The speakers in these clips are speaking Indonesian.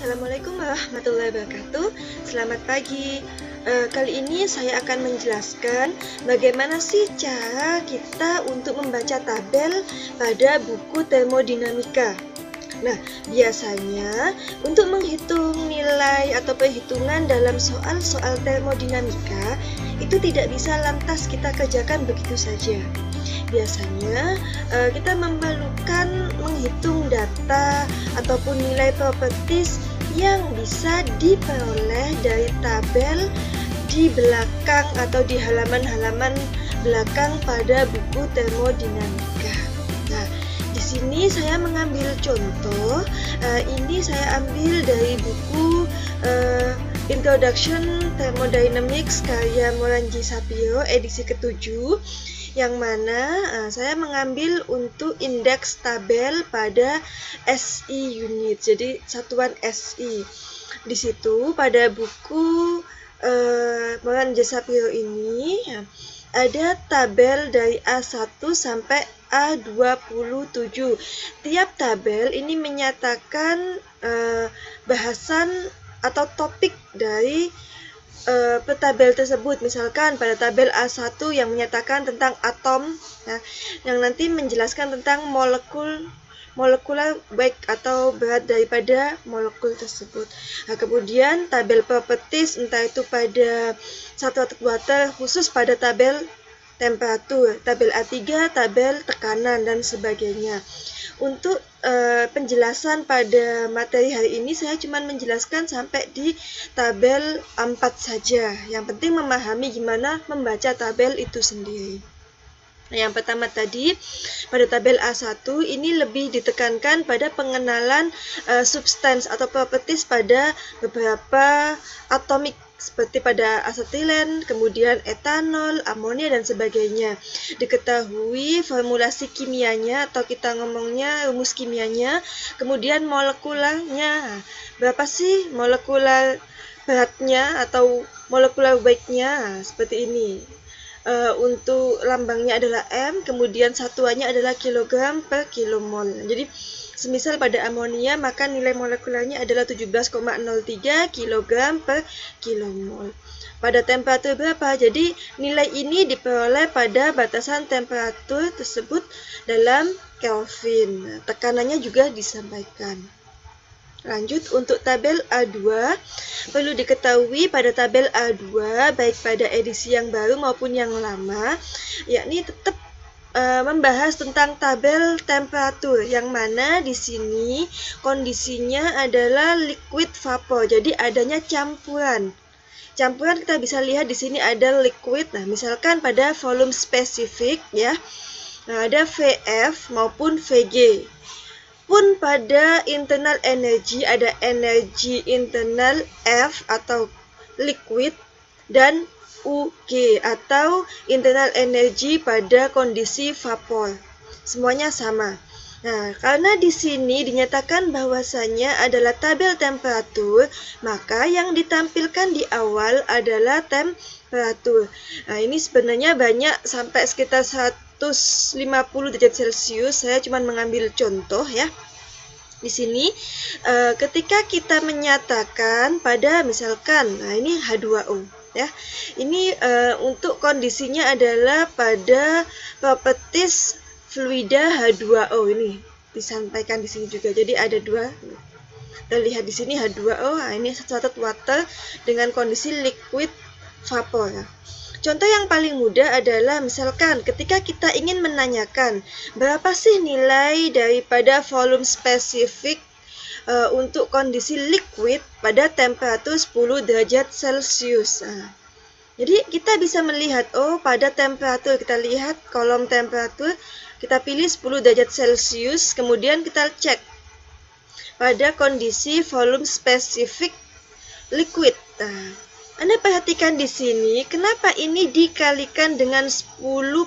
Assalamualaikum warahmatullahi wabarakatuh. Selamat pagi. Kali ini saya akan menjelaskan bagaimana sih cara kita untuk membaca tabel pada buku termodinamika. Nah, biasanya untuk menghitung nilai atau perhitungan dalam soal-soal termodinamika itu tidak bisa lantas kita kerjakan begitu saja. Biasanya kita memerlukan menghitung data ataupun nilai properties yang bisa diperoleh dari tabel di belakang atau di halaman-halaman belakang pada buku termodinamika. Nah, di sini saya mengambil contoh. Ini saya ambil dari buku Introduction Thermodynamics karya Morangi Sapiro edisi ke-7, yang mana saya mengambil untuk indeks tabel pada SI unit, jadi satuan SI. Di situ pada buku Morangi Sapiro ini ada tabel dari A1 sampai A27. Tiap tabel ini menyatakan bahasan atau topik dari tabel tersebut. Misalkan pada tabel A1 yang menyatakan tentang atom, ya, yang nanti menjelaskan tentang molekular weight atau berat daripada molekul tersebut. Nah, kemudian tabel properties, entah itu pada satu atau water khusus pada tabel temperatur, tabel A3, tabel tekanan, dan sebagainya. Untuk penjelasan pada materi hari ini saya cuma menjelaskan sampai di tabel 4 saja. Yang penting memahami gimana membaca tabel itu sendiri. Yang pertama tadi, pada tabel A1 ini lebih ditekankan pada pengenalan substance atau properties pada beberapa atomik, seperti pada asetilen, kemudian etanol, amonia, dan sebagainya. Diketahui formulasi kimianya atau kita ngomongnya rumus kimianya, kemudian molekularnya. Berapa sih molekular beratnya atau molekular weight-nya? Seperti ini. Untuk lambangnya adalah M, kemudian satuannya adalah kilogram per kilomol. Jadi semisal pada amonia, maka nilai molekularnya adalah 17,03 kg per kilomol. Pada temperatur berapa? Jadi nilai ini diperoleh pada batasan temperatur tersebut dalam Kelvin. Tekanannya juga disampaikan. Lanjut, untuk tabel A2, perlu diketahui pada tabel A2, baik pada edisi yang baru maupun yang lama, yakni tetap membahas tentang tabel temperatur, yang mana di sini kondisinya adalah liquid vapor. Jadi adanya campuran. Campuran kita bisa lihat di sini ada liquid. Nah, misalkan pada volume spesifik ya. Nah, ada VF maupun VG. Pun pada internal energy ada energi internal F atau liquid dan UG atau internal energy pada kondisi vapor. Semuanya sama. Nah, karena di sini dinyatakan bahwasanya adalah tabel temperatur, maka yang ditampilkan di awal adalah temperatur. Nah, ini sebenarnya banyak, sampai sekitar 150 derajat Celcius. Saya cuma mengambil contoh ya. Di sini ketika kita menyatakan pada misalkan, nah ini H2O ya. Ini untuk kondisinya adalah pada properties fluida H2O, ini disampaikan di sini juga. Jadi ada dua. Terlihat di sini H2O, nah ini satu water dengan kondisi liquid vapor ya. Contoh yang paling mudah adalah misalkan ketika kita ingin menanyakan berapa sih nilai daripada volume spesifik untuk kondisi liquid pada temperatur 10 derajat Celcius. Nah, jadi kita bisa melihat, oh pada temperatur, kita lihat kolom temperatur, kita pilih 10 derajat Celcius, kemudian kita cek pada kondisi volume spesifik liquid. Nah, Anda perhatikan di sini, kenapa ini dikalikan dengan 10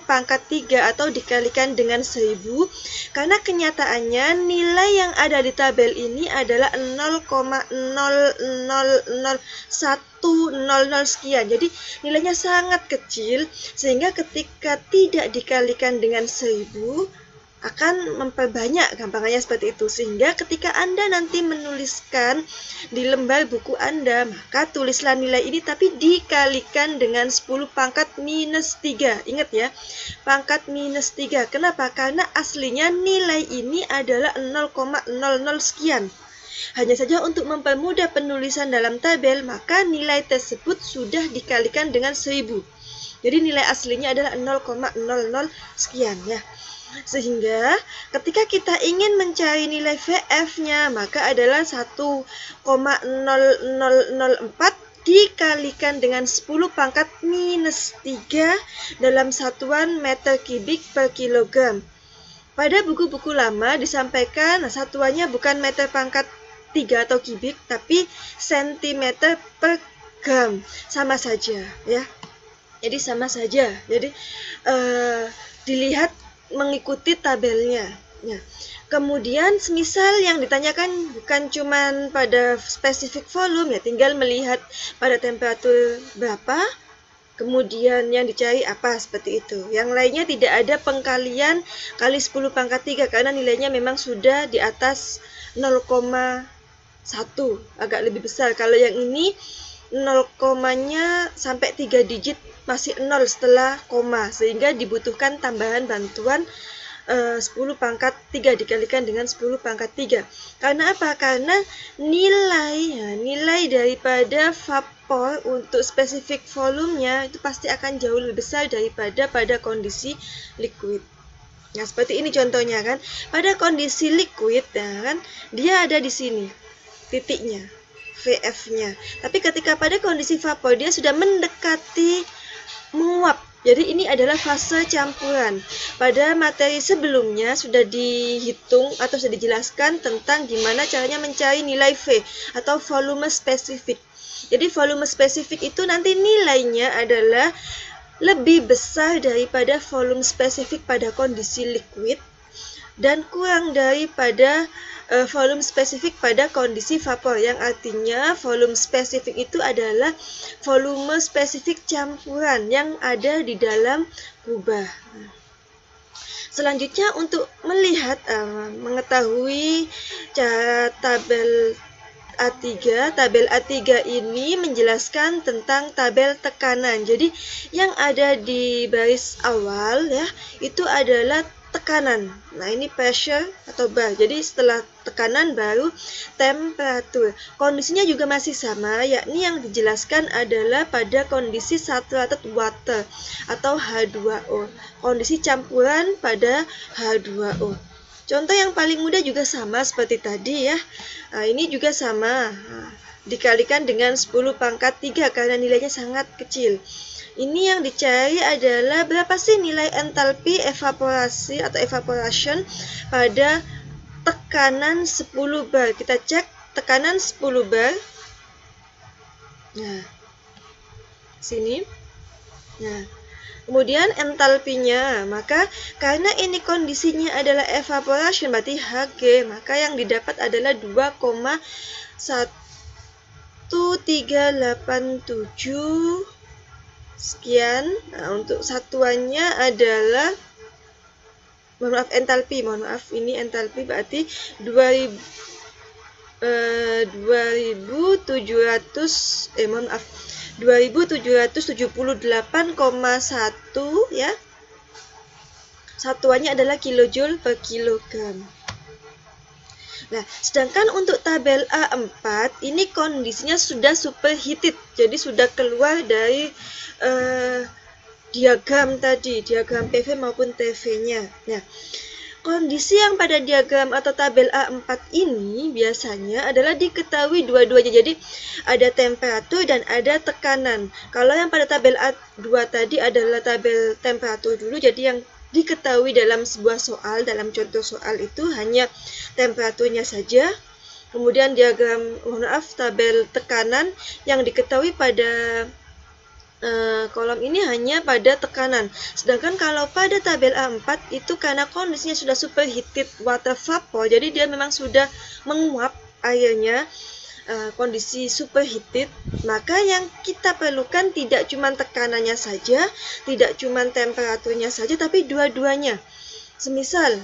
pangkat 3 atau dikalikan dengan 1000? Karena kenyataannya nilai yang ada di tabel ini adalah 0,0000100 sekian. Jadi nilainya sangat kecil, sehingga ketika tidak dikalikan dengan 1000, akan memperbanyak, gampangnya seperti itu. Sehingga ketika Anda nanti menuliskan di lembar buku Anda, maka tulislah nilai ini tapi dikalikan dengan 10 pangkat minus 3. Ingat ya, pangkat minus 3. Kenapa? Karena aslinya nilai ini adalah 0,00 sekian. Hanya saja untuk mempermudah penulisan dalam tabel, maka nilai tersebut sudah dikalikan dengan 1000. Jadi nilai aslinya adalah 0,00 sekian ya. Sehingga ketika kita ingin mencari nilai VF-nya, maka adalah 1,0004 dikalikan dengan 10 pangkat minus 3 dalam satuan meter kubik per kilogram. Pada buku-buku lama disampaikan satuannya bukan meter pangkat 3 atau kubik, tapi sentimeter per gram. Sama saja ya. Jadi sama saja. Jadi dilihat mengikuti tabelnya. Nah, kemudian semisal yang ditanyakan bukan cuman pada spesifik volume ya, tinggal melihat pada temperatur berapa, kemudian yang dicari apa, seperti itu. Yang lainnya tidak ada pengkalian kali 10 pangkat 3 karena nilainya memang sudah di atas 0,1, agak lebih besar. Kalau yang ini 0,nya sampai 3 digit masih 0 setelah koma, sehingga dibutuhkan tambahan bantuan 10 pangkat 3 dikalikan dengan 10 pangkat 3. Karena apa? Karena nilai daripada vapor untuk spesifik volumenya itu pasti akan jauh lebih besar daripada pada kondisi liquid. Nah, seperti ini contohnya kan. Pada kondisi liquid ya kan, dia ada di sini titiknya, VF-nya. Tapi ketika pada kondisi vapor dia sudah mendekati menguap. Jadi ini adalah fase campuran. Pada materi sebelumnya sudah dihitung atau sudah dijelaskan tentang gimana caranya mencari nilai V atau volume spesifik. Jadi volume spesifik itu nanti nilainya adalah lebih besar daripada volume spesifik pada kondisi liquid dan kurang daripada volume spesifik pada kondisi vapor, yang artinya volume spesifik itu adalah volume spesifik campuran yang ada di dalam kubah. Selanjutnya untuk melihat mengetahui cara tabel A3, tabel A3 ini menjelaskan tentang tabel tekanan. Jadi yang ada di baris awal ya, itu adalah tekanan. Nah, ini pressure atau bar. Jadi setelah tekanan baru temperatur. Kondisinya juga masih sama, yakni yang dijelaskan adalah pada kondisi saturated water atau H2O. Kondisi campuran pada H2O. Contoh yang paling mudah juga sama seperti tadi ya. Nah, ini juga sama. Nah, dikalikan dengan 10 pangkat 3 karena nilainya sangat kecil. Ini yang dicari adalah berapa sih nilai entalpi evaporasi atau evaporation pada tekanan 10 bar. Kita cek tekanan 10 bar. Nah, sini. Nah, kemudian entalpinya, maka karena ini kondisinya adalah evaporation berarti Hg, maka yang didapat adalah 2,1387 sekian. Nah, untuk satuannya adalah entalpi, ini entalpi berarti 2778,1 ya. Satuannya adalah kilojoule per kilogram. Nah, sedangkan untuk tabel A4 ini kondisinya sudah superheated, jadi sudah keluar dari diagram tadi, diagram PV maupun TV-nya. Nah, kondisi yang pada diagram atau tabel A4 ini biasanya adalah diketahui dua-duanya. Jadi ada temperatur dan ada tekanan. Kalau yang pada tabel A2 tadi adalah tabel temperatur dulu, jadi yang diketahui dalam sebuah soal, dalam contoh soal itu hanya temperaturnya saja. Kemudian diagram, tabel tekanan yang diketahui pada kolom ini hanya pada tekanan. Sedangkan kalau pada tabel A4 itu karena kondisinya sudah superheated water vapor, jadi dia memang sudah menguap airnya, kondisi superheated, maka yang kita perlukan tidak cuma tekanannya saja, tidak cuma temperaturnya saja, tapi dua-duanya. Semisal,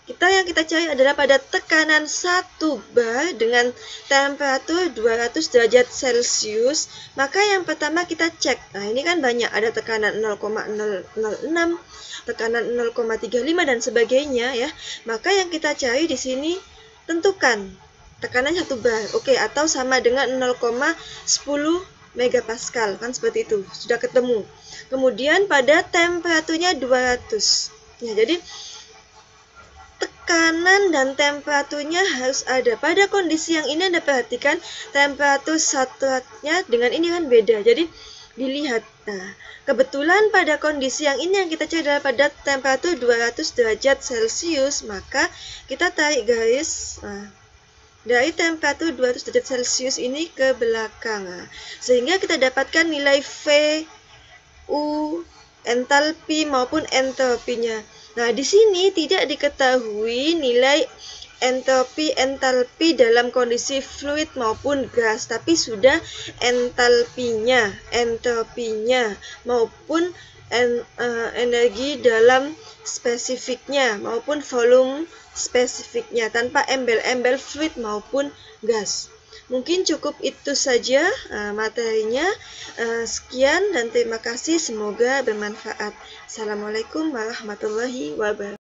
yang kita cari adalah pada tekanan 1 bar dengan temperatur 200 derajat Celcius, maka yang pertama kita cek. Nah, ini kan banyak, ada tekanan 0,006, tekanan 0,35 dan sebagainya ya. Maka yang kita cari di sini tentukan tekanan 1 bar. Oke, atau sama dengan 0,10 megapascal, kan seperti itu. Sudah ketemu. Kemudian pada temperaturnya 200. Ya, jadi tekanan dan temperaturnya harus ada. Pada kondisi yang ini Anda perhatikan temperatur satratnya dengan ini kan beda. Jadi dilihat. Nah, kebetulan pada kondisi yang ini yang kita cari adalah pada temperatur 200 derajat Celcius, maka kita tarik garis dari temperatur 200 derajat Celcius ini ke belakang. Sehingga kita dapatkan nilai V, U, entalpi maupun entropinya. Nah, di sini tidak diketahui nilai entalpi dalam kondisi fluid maupun gas, tapi sudah entalpinya, entropinya maupun energi dalam spesifiknya maupun volume spesifiknya tanpa embel-embel fluid maupun gas. Mungkin cukup itu saja materinya. Sekian dan terima kasih, semoga bermanfaat. Assalamualaikum warahmatullahi wabarakatuh.